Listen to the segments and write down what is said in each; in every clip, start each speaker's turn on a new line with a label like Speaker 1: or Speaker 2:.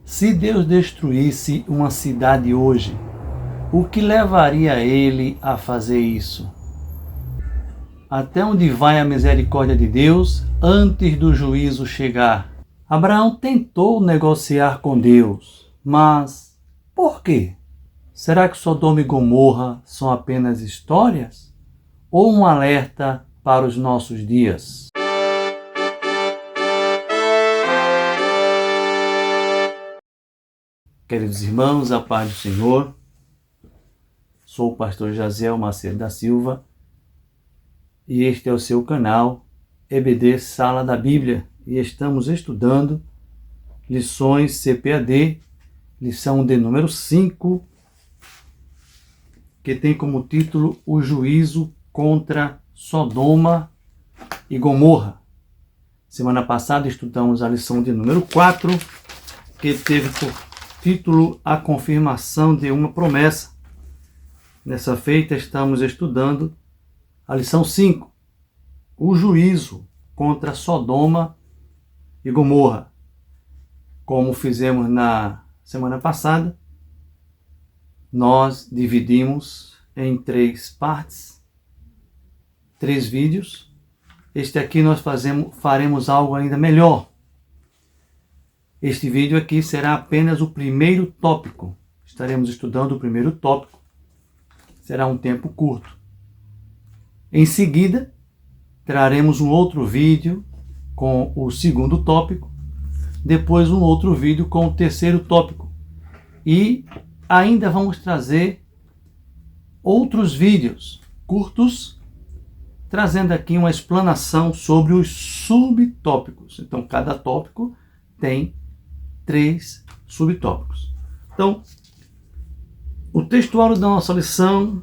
Speaker 1: Se Deus destruísse uma cidade hoje, o que levaria ele a fazer isso? Até onde vai a misericórdia de Deus antes do juízo chegar? Abraão tentou negociar com Deus, mas por quê? Será que Sodoma e Gomorra são apenas histórias? Ou um alerta para os nossos dias? Queridos irmãos, a paz do Senhor. Sou o pastor Jaziel Macedo da Silva e este é o seu canal EBD Sala da Bíblia e estamos estudando lições CPAD, lição de número 5, que tem como título O Juízo contra Sodoma e Gomorra. Semana passada estudamos a lição de número 4, que teve por título A Confirmação de uma Promessa. Nessa feita estamos estudando a lição 5, O Juízo contra Sodoma e Gomorra. Como fizemos na semana passada, nós dividimos em 3 partes, 3 vídeos. Este aqui nós faremos algo ainda melhor. Este vídeo aqui será apenas o primeiro tópico. Estaremos estudando o primeiro tópico. Será um tempo curto. Em seguida, traremos um outro vídeo com o segundo tópico. Depois um outro vídeo com o terceiro tópico. E ainda vamos trazer outros vídeos curtos, trazendo aqui uma explanação sobre os subtópicos. Então, cada tópico tem 3 subtópicos. Então, o textuário da nossa lição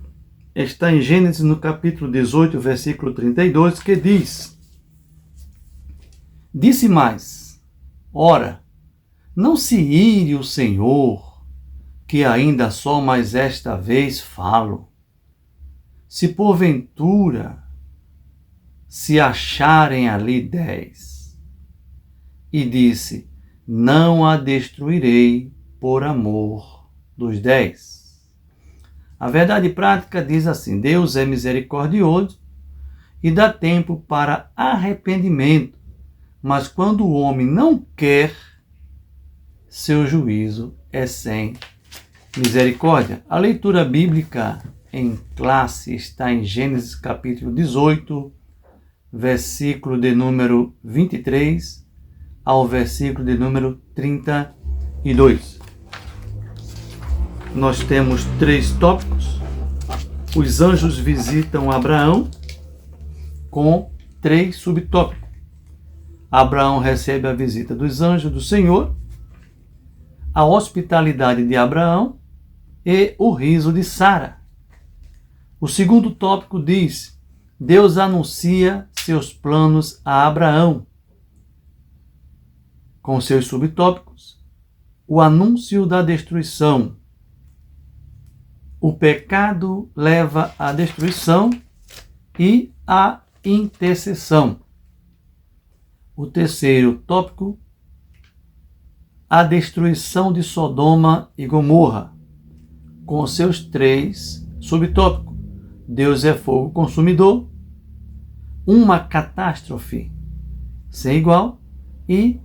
Speaker 1: está em Gênesis, no capítulo 18, versículo 32, que diz: Disse mais, ora, não se ire o Senhor, que ainda só mais esta vez falo. Se porventura se acharem ali 10. E disse, não a destruirei por amor dos 10. A verdade prática diz assim: Deus é misericordioso e dá tempo para arrependimento, mas quando o homem não quer, seu juízo é sem misericórdia. A leitura bíblica em classe está em Gênesis capítulo 18, versículo de número 23 ao versículo de número 32. Nós temos 3 tópicos. Os anjos visitam Abraão, com 3 subtópicos. Abraão recebe a visita dos anjos do Senhor, a hospitalidade de Abraão e o riso de Sara. O segundo tópico diz: Deus anuncia seus planos a Abraão. Com seus subtópicos, o anúncio da destruição. O pecado leva à destruição e à intercessão. O terceiro tópico, a destruição de Sodoma e Gomorra, com seus 3 subtópicos. Deus é fogo consumidor, uma catástrofe sem igual e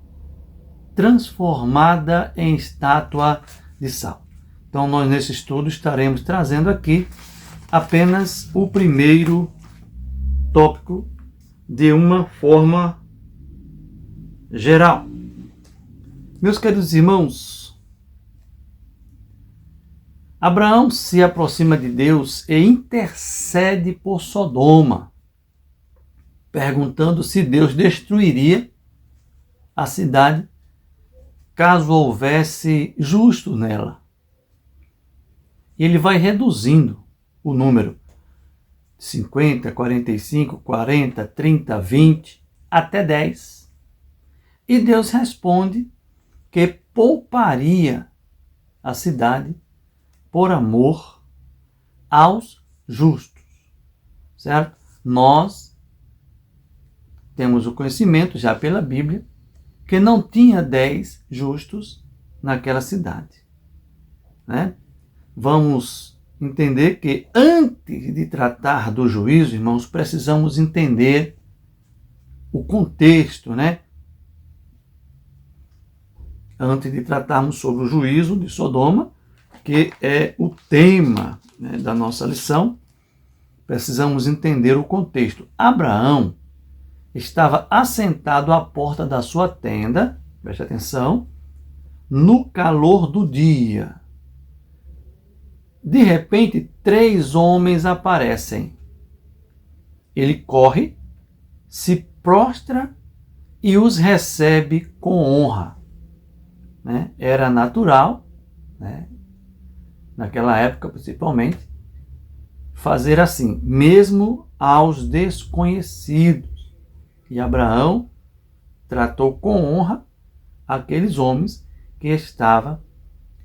Speaker 1: transformada em estátua de sal. Então, nós nesse estudo estaremos trazendo aqui apenas o primeiro tópico de uma forma geral. Meus queridos irmãos, Abraão se aproxima de Deus e intercede por Sodoma, perguntando se Deus destruiria a cidade caso houvesse justo nela. E ele vai reduzindo o número: 50, 45, 40, 30, 20, até 10. E Deus responde que pouparia a cidade por amor aos justos. Certo? Nós temos o conhecimento, já pela Bíblia, que não tinha 10 justos naquela cidade, né? Vamos entender que antes de tratar do juízo, irmãos, precisamos entender o contexto, né? Antes de tratarmos sobre o juízo de Sodoma, que é o tema, né, da nossa lição, precisamos entender o contexto. Abraão estava assentado à porta da sua tenda, preste atenção, no calor do dia. De repente, 3 homens aparecem. Ele corre, se prostra e os recebe com honra, né? Era natural, né, naquela época principalmente, fazer assim, mesmo aos desconhecidos. E Abraão tratou com honra aqueles homens que estavam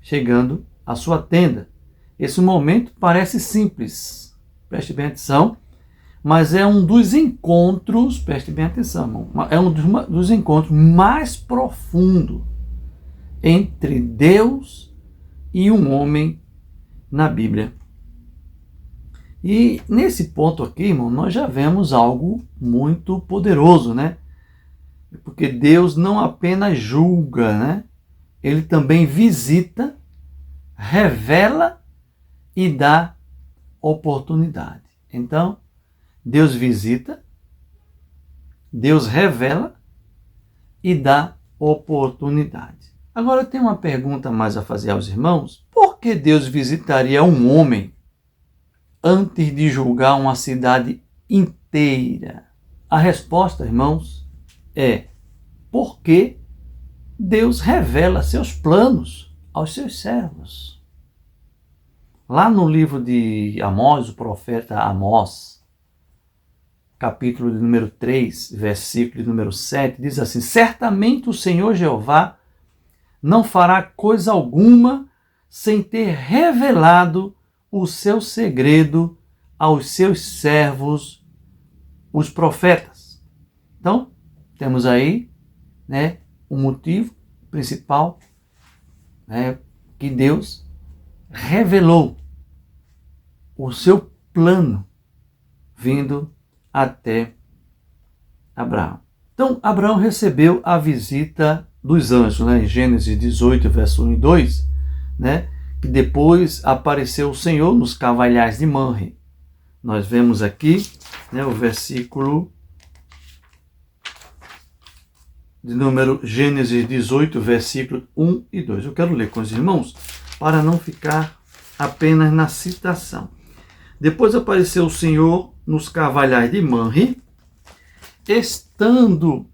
Speaker 1: chegando à sua tenda. Esse momento parece simples, preste bem atenção, mas é um dos encontros, preste bem atenção, irmão, é um dos encontros mais profundos entre Deus e um homem na Bíblia. E nesse ponto aqui, irmão, nós já vemos algo muito poderoso, né? Porque Deus não apenas julga, né? Ele também visita, revela e dá oportunidade. Então, Deus visita, Deus revela e dá oportunidade. Agora eu tenho uma pergunta mais a fazer aos irmãos. Por que Deus visitaria um homem antes de julgar uma cidade inteira? A resposta, irmãos, é porque Deus revela seus planos aos seus servos. Lá no livro de Amós, o profeta Amós, capítulo de número 3, versículo de número 7, diz assim: certamente o Senhor Jeová não fará coisa alguma sem ter revelado o seu segredo aos seus servos, os profetas. Então, temos aí, né, o motivo principal, né, que Deus revelou o seu plano vindo até Abraão. Então, Abraão recebeu a visita dos anjos, né, em Gênesis 18, verso 1 e 2, né, que depois apareceu o Senhor nos cavalhais de Manre. Nós vemos aqui, né, o versículo de número Gênesis 18, versículo 1 e 2. Eu quero ler com os irmãos para não ficar apenas na citação. Depois apareceu o Senhor nos cavalhais de Manre, estando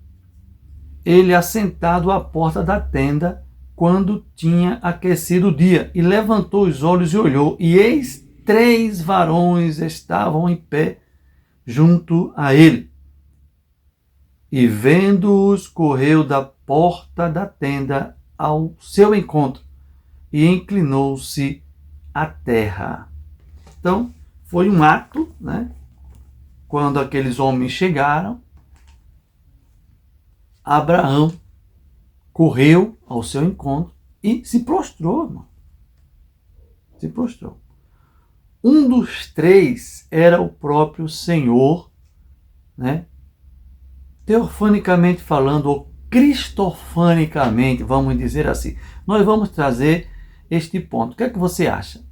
Speaker 1: ele assentado à porta da tenda, quando tinha aquecido o dia, e levantou os olhos e olhou, e eis 3 varões estavam em pé junto a ele. E vendo-os, correu da porta da tenda ao seu encontro, e inclinou-se à terra. Então, foi um ato, né? Quando aqueles homens chegaram, Abraão correu ao seu encontro e se prostrou, irmão. Se prostrou. Um dos 3 era o próprio Senhor, né? Teofanicamente falando, ou cristofanicamente, vamos dizer assim. Nós vamos trazer este ponto. O que é que você acha?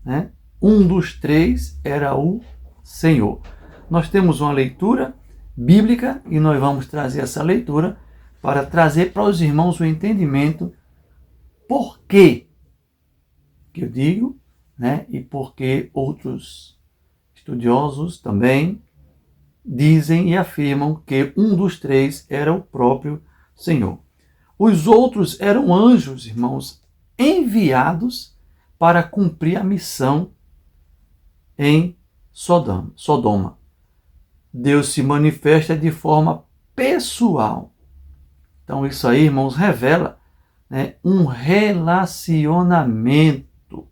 Speaker 1: Né? Um dos 3 era o Senhor. Nós temos uma leitura bíblica e nós vamos trazer essa leitura para trazer para os irmãos o entendimento por quê que eu digo, né? E porque outros estudiosos também dizem e afirmam que um dos 3 era o próprio Senhor. Os outros eram anjos, irmãos, enviados para cumprir a missão em Sodoma. Deus se manifesta de forma pessoal. Então isso aí, irmãos, revela, né, um relacionamento,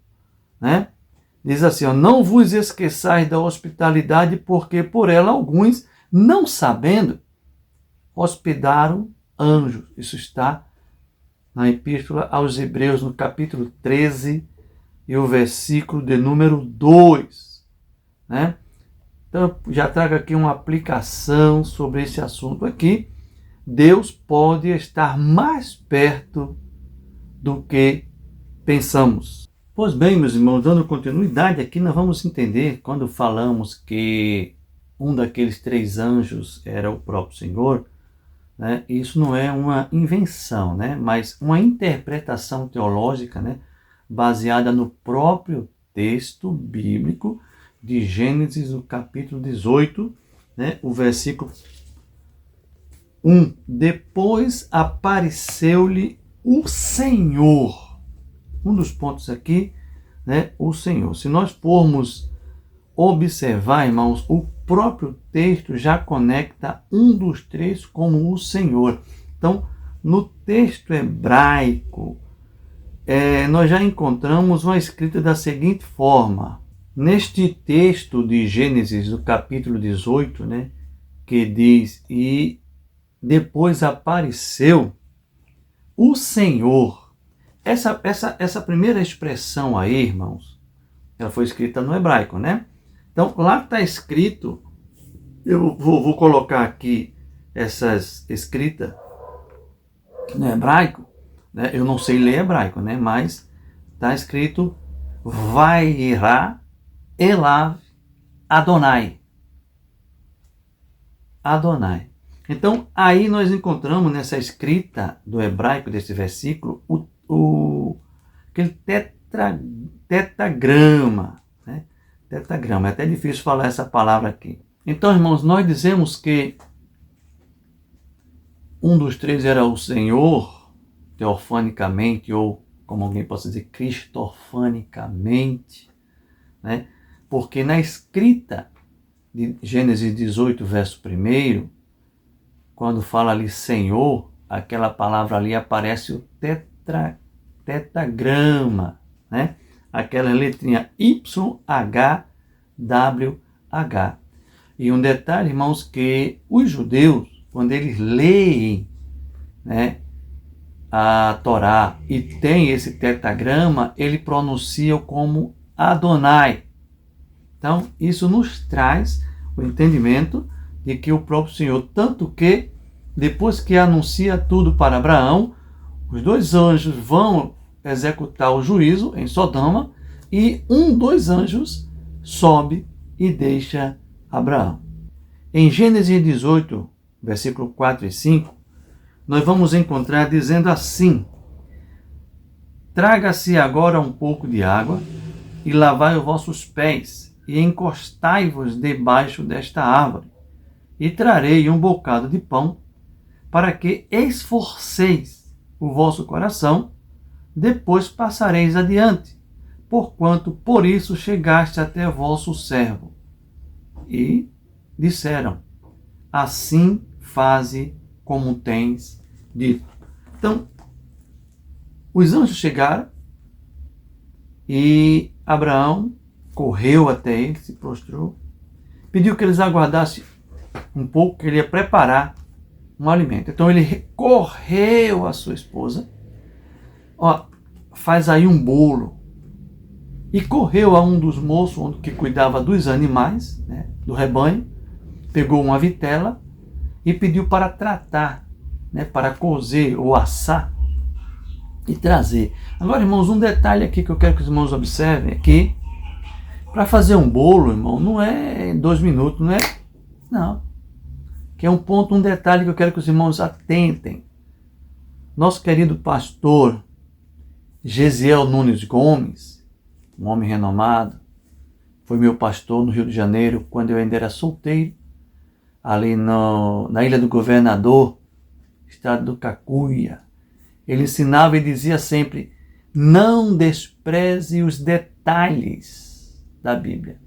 Speaker 1: né? Diz assim, ó, não vos esqueçais da hospitalidade, porque por ela alguns, não sabendo, hospedaram anjos. Isso está na Epístola aos Hebreus, no capítulo 13 e o versículo de número 2. Né? Então, eu já trago aqui uma aplicação sobre esse assunto aqui. Deus pode estar mais perto do que pensamos. Pois bem, meus irmãos, dando continuidade aqui, nós vamos entender quando falamos que um daqueles 3 anjos era o próprio Senhor, né? Isso não é uma invenção, né? Mas uma interpretação teológica, né? Baseada no próprio texto bíblico de Gênesis, no capítulo 18, né? O versículo 1. Depois apareceu-lhe o Senhor. Um dos pontos aqui, né? O Senhor. Se nós formos observar, irmãos, o próprio texto já conecta um dos 3 como o Senhor. Então, no texto hebraico, nós já encontramos uma escrita da seguinte forma. Neste texto de Gênesis, do capítulo 18, né, que diz, e depois apareceu o Senhor. Essa primeira expressão aí, irmãos, ela foi escrita no hebraico, né? Então, lá está escrito, eu vou colocar aqui essas escritas no hebraico, né? Eu não sei ler hebraico, né? Mas está escrito Vairá Elav Adonai. Adonai. Então, aí nós encontramos nessa escrita do hebraico desse versículo aquele tetagrama, né? Tetagrama, é até difícil falar essa palavra aqui. Então, irmãos, nós dizemos que um dos 3 era o Senhor, teofanicamente, ou como alguém possa dizer, cristofanicamente, né? Porque na escrita de Gênesis 18, verso 1, quando fala ali Senhor, aquela palavra ali aparece o tetagrama, né? Aquela letrinha YHWH. E um detalhe, irmãos, que os judeus, quando eles leem, né, a Torá e tem esse tetagrama, ele pronuncia como Adonai. Então, isso nos traz o entendimento de que o próprio Senhor, tanto que depois que anuncia tudo para Abraão, os 2 anjos vão executar o juízo em Sodoma e um dos anjos sobe e deixa Abraão. Em Gênesis 18, versículo 4 e 5, nós vamos encontrar dizendo assim: traga-se agora um pouco de água e lavai os vossos pés e encostai-vos debaixo desta árvore e trarei um bocado de pão para que esforceis o vosso coração, depois passareis adiante, porquanto por isso chegaste até vosso servo. E disseram: assim faze como tens dito. Então, os anjos chegaram e Abraão correu até ele, se prostrou, pediu que eles aguardassem um pouco, que ele ia preparar um alimento. Então ele correu à sua esposa, faz aí um bolo, e correu a um dos moços que cuidava dos animais, né, do rebanho, pegou uma vitela e pediu para tratar, né, para cozer ou assar e trazer. Agora, irmãos, um detalhe aqui que eu quero que os irmãos observem é que para fazer um bolo, irmão, não é 2 minutos, não. Que é um detalhe que eu quero que os irmãos atentem. Nosso querido pastor Gesiel Nunes Gomes, um homem renomado, foi meu pastor no Rio de Janeiro quando eu ainda era solteiro, ali na Ilha do Governador, estado do Cacuia. Ele ensinava e dizia sempre: não despreze os detalhes da Bíblia.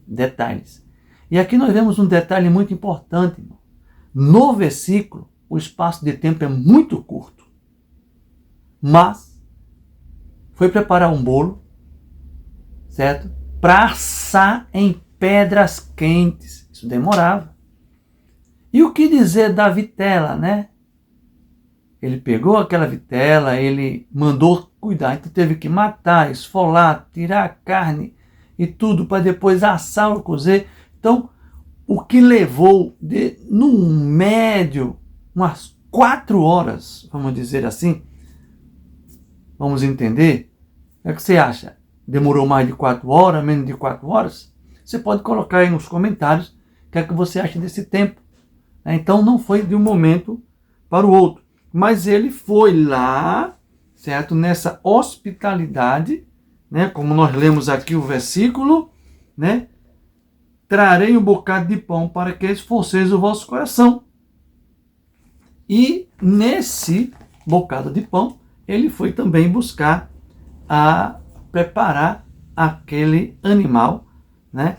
Speaker 1: Detalhes. E aqui nós vemos um detalhe muito importante, irmão. No versículo, o espaço de tempo é muito curto. Mas foi preparar um bolo, certo? Para assar em pedras quentes. Isso demorava. E o que dizer da vitela, né? Ele pegou aquela vitela, ele mandou cuidar, então teve que matar, esfolar, tirar a carne e tudo para depois assar ou cozer. Então, o que levou, num médio, umas 4 horas, vamos dizer assim, vamos entender? O que você acha? Demorou mais de 4 horas, menos de 4 horas? Você pode colocar aí nos comentários o que é que você acha desse tempo. Então não foi de um momento para o outro. Mas ele foi lá, certo? Nessa hospitalidade, né? Como nós lemos aqui o versículo, né? Trarei um bocado de pão para que esforceis o vosso coração. E nesse bocado de pão, ele foi também buscar preparar aquele animal, né?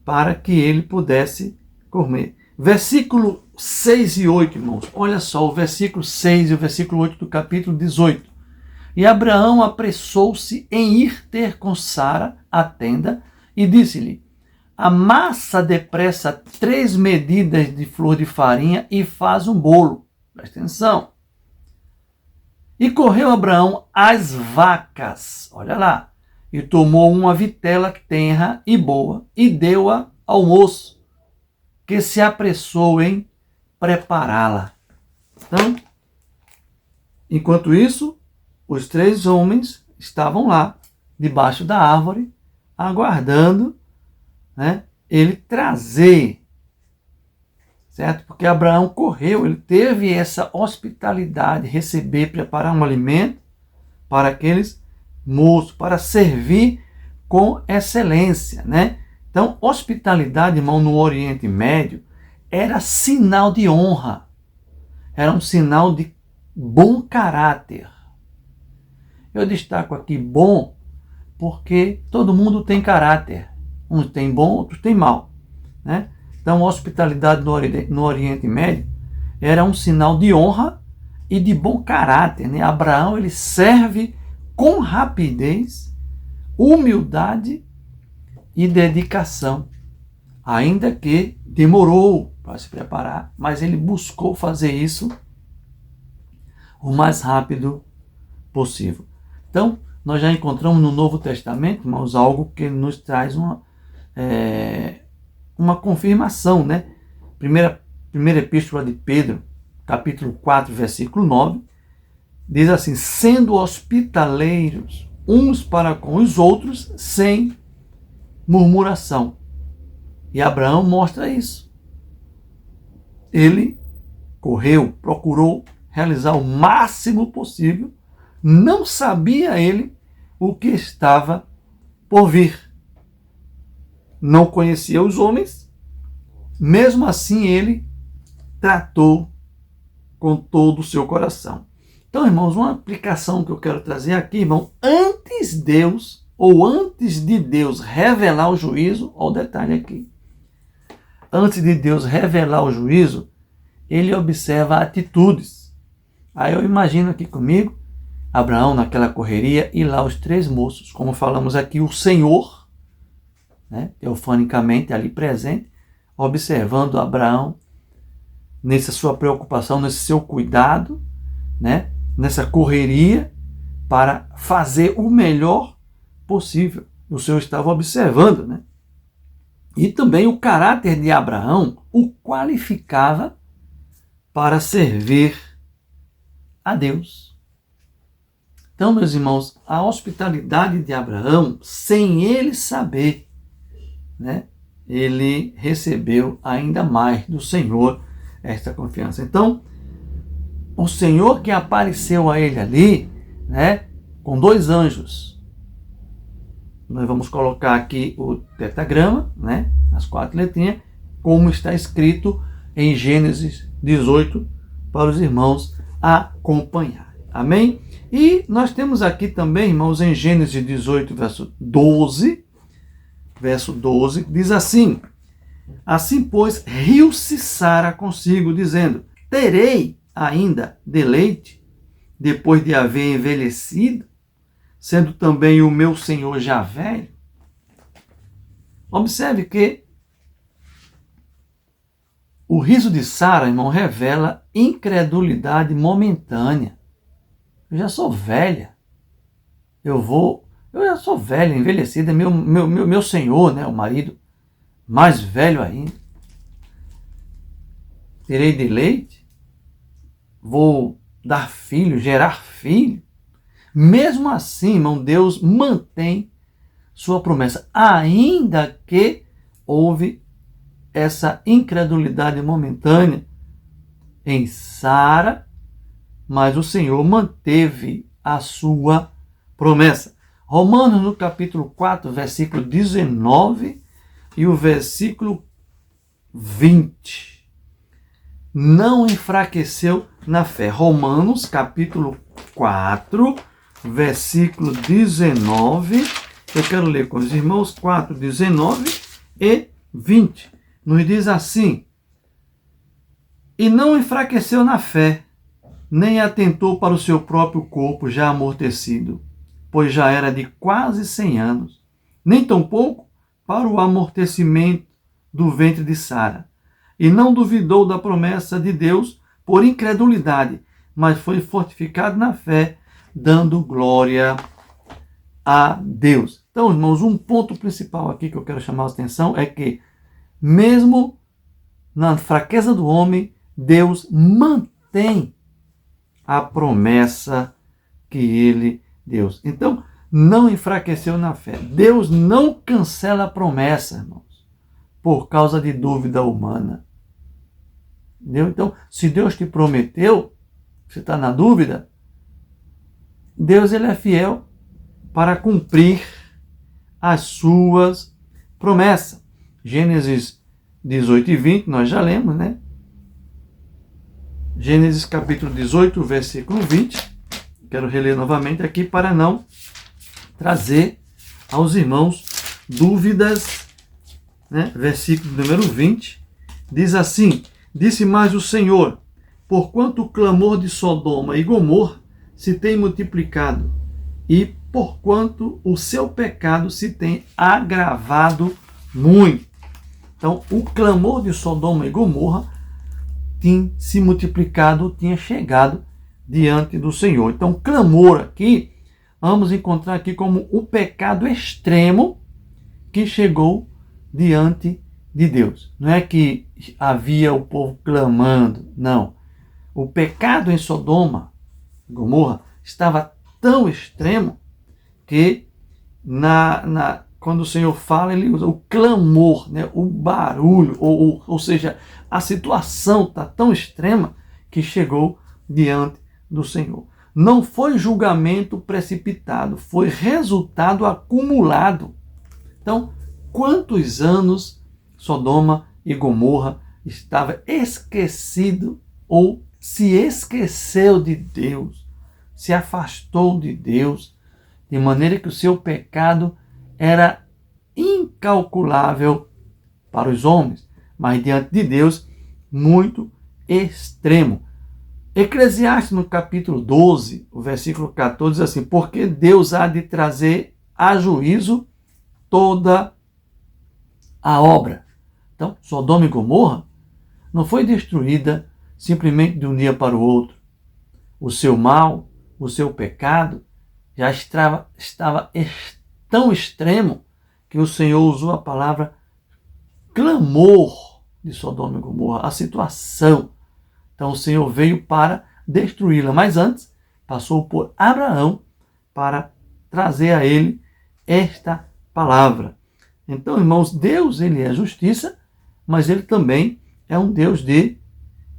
Speaker 1: Para que ele pudesse comer. Versículo 6 e 8, irmãos. Olha só, o versículo 6 e o versículo 8 do capítulo 18. E Abraão apressou-se em ir ter com Sara a tenda e disse-lhe: amassa depressa 3 medidas de flor de farinha e faz um bolo. Presta atenção. E correu Abraão às vacas, olha lá, e tomou uma vitela tenra e boa e deu-a ao moço, que se apressou em prepará-la. Então, enquanto isso, os 3 homens estavam lá, debaixo da árvore, aguardando, né, ele trazer, certo? Porque Abraão correu, ele teve essa hospitalidade, receber, preparar um alimento para aqueles moços, para servir com excelência, né? Então, hospitalidade, irmão, no Oriente Médio, era sinal de honra, era um sinal de bom caráter. Eu destaco aqui bom, porque todo mundo tem caráter. Uns tem bom, outros tem mal, né? Então, a hospitalidade no Oriente Médio era um sinal de honra e de bom caráter, né? Abraão, ele serve com rapidez, humildade e dedicação, ainda que demorou para se preparar, mas ele buscou fazer isso o mais rápido possível. Então, nós já encontramos no Novo Testamento, irmãos, algo que nos traz uma confirmação, né? Primeira epístola de Pedro, capítulo 4, versículo 9, diz assim: sendo hospitaleiros uns para com os outros, sem murmuração. E Abraão mostra isso. Ele correu, procurou realizar o máximo possível. Não sabia ele o que estava por vir. Não conhecia os homens. Mesmo assim, ele tratou com todo o seu coração. Então, irmãos, uma aplicação que eu quero trazer aqui, irmão, antes de Deus revelar o juízo, olha o detalhe aqui. Antes de Deus revelar o juízo, ele observa atitudes. Aí eu imagino aqui comigo, Abraão naquela correria e lá os 3 moços, como falamos aqui, o Senhor, né, teofanicamente ali presente, observando Abraão nessa sua preocupação, nesse seu cuidado, né, nessa correria para fazer o melhor possível. O Senhor estava observando, né? E também o caráter de Abraão o qualificava para servir a Deus. Então, meus irmãos, a hospitalidade de Abraão, sem ele saber, né, ele recebeu ainda mais do Senhor esta confiança. Então, o Senhor que apareceu a ele ali, né, com 2 anjos. Nós vamos colocar aqui o tetragrama, né, as 4 letrinhas, como está escrito em Gênesis 18, para os irmãos acompanhar. Amém? E nós temos aqui também, irmãos, em Gênesis 18, verso 12, diz assim: assim, pois, riu-se Sara consigo, dizendo: terei ainda deleite, depois de haver envelhecido, sendo também o meu senhor já velho? Observe que O riso de Sara, irmão, revela incredulidade momentânea. Eu já sou velha. Eu já sou velha, envelhecida, meu senhor, né, o marido, mais velho ainda. Terei de leite? Vou dar filho, gerar filho? Mesmo assim, irmão, Deus mantém sua promessa, ainda que houve essa incredulidade momentânea em Sara, mas o Senhor manteve a sua promessa. Romanos, no capítulo 4, versículo 19 e o versículo 20. Não enfraqueceu na fé. Romanos, capítulo 4, versículo 19. Eu quero ler com os irmãos 4, 19 e 20. Nos diz assim: e não enfraqueceu na fé, nem atentou para o seu próprio corpo já amortecido, pois já era de quase 100 anos, nem tampouco para o amortecimento do ventre de Sara. E não duvidou da promessa de Deus por incredulidade, mas foi fortificado na fé, dando glória a Deus. Então, irmãos, um ponto principal aqui que eu quero chamar a atenção é que, mesmo na fraqueza do homem, Deus mantém a promessa que ele deu. Então, não enfraqueceu na fé. Deus não cancela a promessa, irmãos, por causa de dúvida humana. Entendeu? Então, se Deus te prometeu, você está na dúvida, Deus ele é fiel para cumprir as suas promessas. Gênesis 18 e 20, nós já lemos, né? Gênesis capítulo 18, versículo 20. Quero reler novamente aqui para não trazer aos irmãos dúvidas, né? Versículo número 20. Diz assim: disse mais o Senhor, porquanto o clamor de Sodoma e Gomorra se tem multiplicado, e porquanto o seu pecado se tem agravado muito. Então, o clamor de Sodoma e Gomorra tinha se multiplicado, tinha chegado diante do Senhor. Então, clamor aqui, vamos encontrar aqui como o pecado extremo que chegou diante de Deus. Não é que havia o povo clamando, não. O pecado em Sodoma e Gomorra estava tão extremo que quando o Senhor fala, ele usa o clamor, né, o barulho, ou seja, a situação está tão extrema que chegou diante do Senhor. Não foi julgamento precipitado, foi resultado acumulado. Então, quantos anos Sodoma e Gomorra estava esquecido ou se esqueceu de Deus, se afastou de Deus, de maneira que o seu pecado era incalculável para os homens, mas diante de Deus, muito extremo. Eclesiastes, no capítulo 12, o versículo 14, diz assim: porque Deus há de trazer a juízo toda a obra. Então, Sodoma e Gomorra não foi destruída simplesmente de um dia para o outro. O seu mal, o seu pecado, já estava tão extremo que o Senhor usou a palavra clamor de Sodoma e Gomorra, a situação. Então o Senhor veio para destruí-la, mas antes passou por Abraão para trazer a ele esta palavra. Então, irmãos, Deus ele é justiça, mas ele também é um Deus de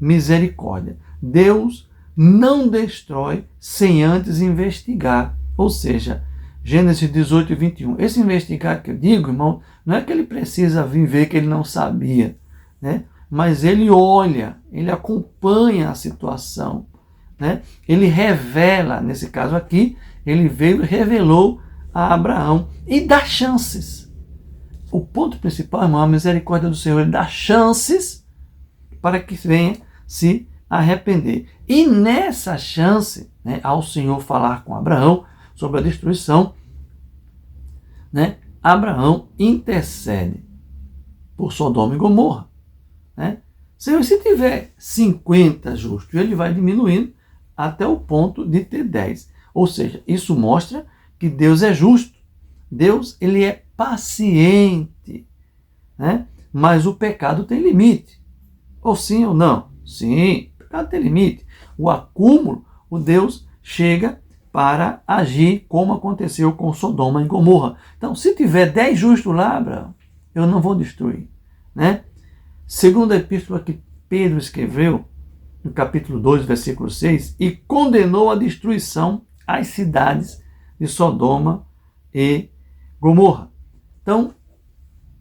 Speaker 1: misericórdia. Deus não destrói sem antes investigar. Ou seja, Gênesis 18 e 21. Esse investigar que eu digo, irmão, não é que ele precisa vir ver que ele não sabia, né? Mas ele olha, ele acompanha a situação, né? Ele revela, nesse caso aqui, ele veio e revelou a Abraão e dá chances. O ponto principal, irmão, é a misericórdia do Senhor. Ele dá chances para que venha se arrepender. E nessa chance, né, ao Senhor falar com Abraão sobre a destruição, né, Abraão intercede por Sodoma e Gomorra, né? Senhor, se tiver 50 justos, ele vai diminuindo até o ponto de ter 10. Ou seja, isso mostra que Deus é justo. Deus, ele é paciente, né? Mas o pecado tem limite. Ou sim ou não? Sim, o pecado tem limite. O acúmulo, o Deus chega para agir como aconteceu com Sodoma e Gomorra. Então, se tiver 10 justos lá, Abraão, eu não vou destruir, né? Segundo a epístola que Pedro escreveu, no capítulo 2, versículo 6, e condenou a destruição às cidades de Sodoma e Gomorra. Então,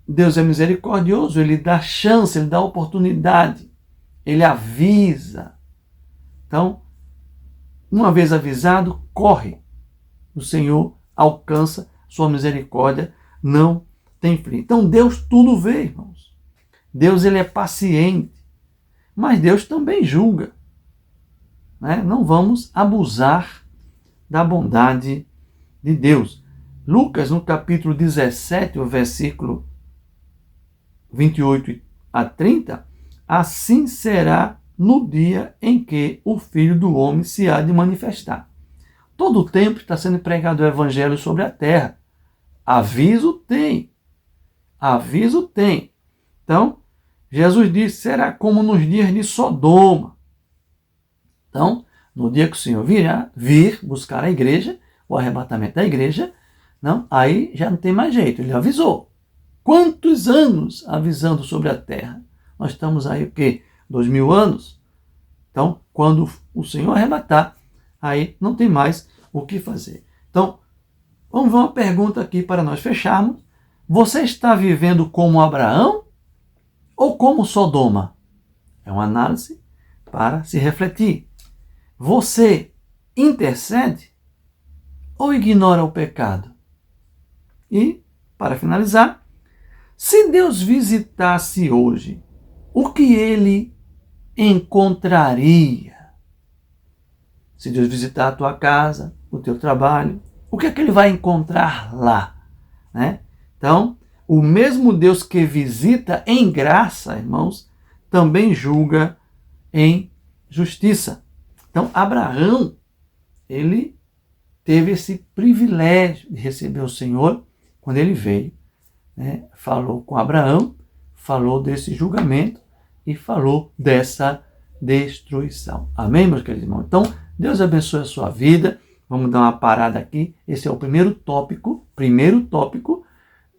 Speaker 1: Deus é misericordioso, ele dá chance, ele dá oportunidade, ele avisa. Então, uma vez avisado, corre. O Senhor alcança, sua misericórdia não tem fim. Então, Deus tudo vê, irmãos. Deus, ele é paciente, mas Deus também julga, né? Não vamos abusar da bondade de Deus. Lucas, no capítulo 17, o versículo 28 a 30, assim será no dia em que o Filho do Homem se há de manifestar. Todo o tempo está sendo pregado o Evangelho sobre a terra. Aviso tem. Aviso tem. Então, Jesus disse, será como nos dias de Sodoma. Então, no dia que o Senhor vir buscar a igreja, o arrebatamento da igreja, não, aí já não tem mais jeito, ele avisou. Quantos anos avisando sobre a terra? Nós estamos aí, o quê? 2000 anos? Então, quando o Senhor arrebatar, aí não tem mais o que fazer. Então, vamos ver uma pergunta aqui para nós fecharmos. Você está vivendo como Abraão ou como Sodoma? É uma análise para se refletir. Você intercede ou ignora o pecado? E, para finalizar, se Deus visitasse hoje, o que ele encontraria? Se Deus visitar a tua casa, o teu trabalho, o que é que ele vai encontrar lá, né? Então, o mesmo Deus que visita em graça, irmãos, também julga em justiça. Então, Abraão, ele teve esse privilégio de receber o Senhor quando ele veio, né? Falou com Abraão, falou desse julgamento e falou dessa destruição. Amém, meus queridos irmãos? Então, Deus abençoe a sua vida. Vamos dar uma parada aqui. Esse é o primeiro tópico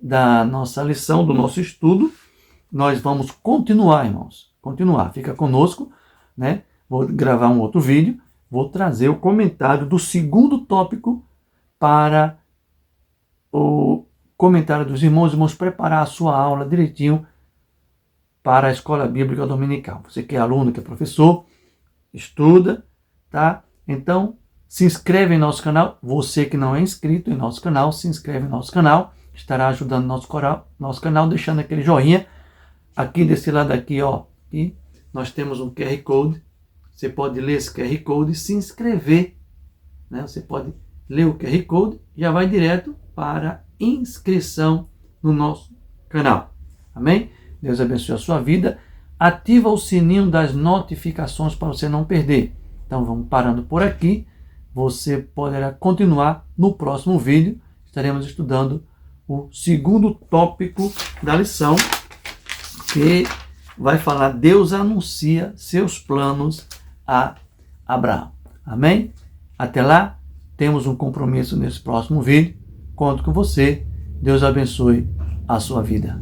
Speaker 1: da nossa lição, do nosso estudo. Nós vamos continuar, irmãos. Continuar. Fica conosco, né? Vou gravar um outro vídeo. Vou trazer o comentário do segundo tópico para o comentário dos irmãos. Vamos preparar a sua aula direitinho para a Escola Bíblica Dominical. Você que é aluno, que é professor, estuda, tá? Então, se inscreve em nosso canal. Você que não é inscrito em nosso canal, se inscreve em nosso canal. Estará ajudando nosso canal, deixando aquele joinha. Aqui desse lado aqui, ó, e nós temos um QR Code. Você pode ler esse QR Code e se inscrever, né? Você pode ler o QR Code e já vai direto para inscrição no nosso canal. Amém? Deus abençoe a sua vida. Ativa o sininho das notificações para você não perder. Então vamos parando por aqui. Você poderá continuar no próximo vídeo. Estaremos estudando o segundo tópico da lição, que vai falar: Deus anuncia seus planos a Abraão. Amém? Até lá, temos um compromisso nesse próximo vídeo. Conto com você. Deus abençoe a sua vida.